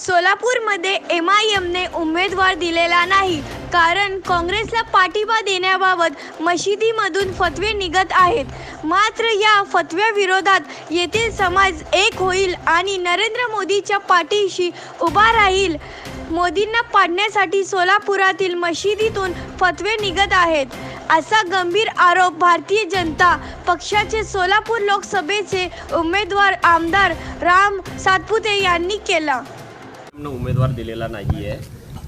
सोलापूरमध्ये MIMने उमेदवार दिलेला नाही, कारण काँग्रेसला पाठिंबा देण्याबाबत मशिदीमधून फतवे निघत आहेत। मात्र या फतव्याविरोधात येथील समाज एक होईल आणि नरेंद्र मोदीच्या पाठीशी उभा राहील। मोदींना पाडण्यासाठी सोलापुरातील मशिदीतून फतवे निघत आहेत, असा गंभीर आरोप भारतीय जनता पक्षाचे सोलापूर लोकसभेचे उमेदवार आमदार राम सातपुते यांनी केला। उमेदवार दिलेला नाहीये,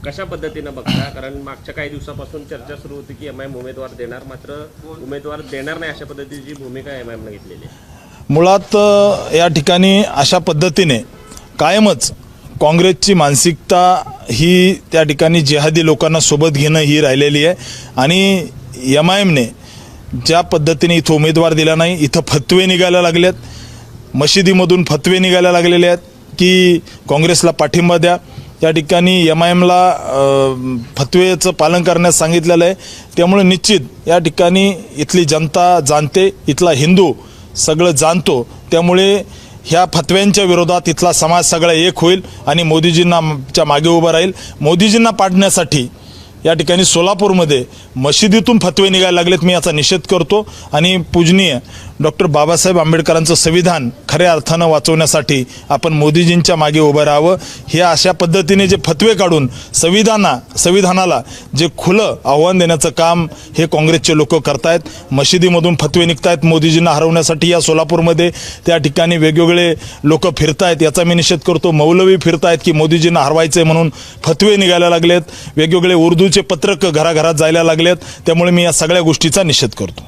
कशा पद्धतीने बघता? कारण मागच्या काही दिवसापासून चर्चा सुरू होती की MIM उमेदवार देणार, मात्र उमेदवार देणार नाही अशा पद्धतीची भूमिका MIMने घेतलेली आहे। मुळात या ठिकाणी अशा पद्धतीने कायमच काँग्रेसची मानसिकता ही त्या ठिकाणी जिहादी लोकांना सोबत घेणं ही राहिलेली आहे आणि MIMने ज्या पद्धतीने इथं उमेदवार दिला नाही, इथं फतवे निघायला लागलेत, मशिदीमधून फतवे निघायला लागलेले आहेत की काँग्रेसला पाठिंबा द्या। त्या ठिकाणी MIMला फतवेचं पालन करण्यास सांगितलेलं आहे। त्यामुळे निश्चित या ठिकाणी इथली जनता जाणते, इथला हिंदू सगळं जाणतो। त्यामुळे ह्या फतव्यांच्या विरोधात इथला समाज सगळा एक होईल आणि मोदीजींच्या मागे उभा राहील। मोदीजींना पाडण्यासाठी या ठिकाणी सोलापूरमध्ये मशिदीतून फतवे निघायला लागलेत, मी याचा निषेध करतो आणि पूजनीय डॉक्टर बाबासाहेब आंबेडकरांचं संविधान खऱ्या अर्थानं वाचवण्यासाठी आपण मोदीजींच्या मागे उभं राहावं। हे अशा पद्धतीने जे फतवे काढून संविधानाला जे खुलं आव्हान देण्याचं काम हे काँग्रेसचे लोक करतायत। मशिदीमधून फतवे निघतायत मोदीजींना हरवण्यासाठी। या सोलापूरमध्ये त्या ठिकाणी वेगवेगळे लोक फिरतायत, याचा मी निषेध करतो। मौलवी फिरतायत की मोदीजींना हरवायचे म्हणून फतवे निघायला लागलेत, वेगवेगळे उर्दूचे पत्रक घराघरात जायला लागलेत। त्यामुळे मी या सगळ्या गोष्टीचा निषेध करतो।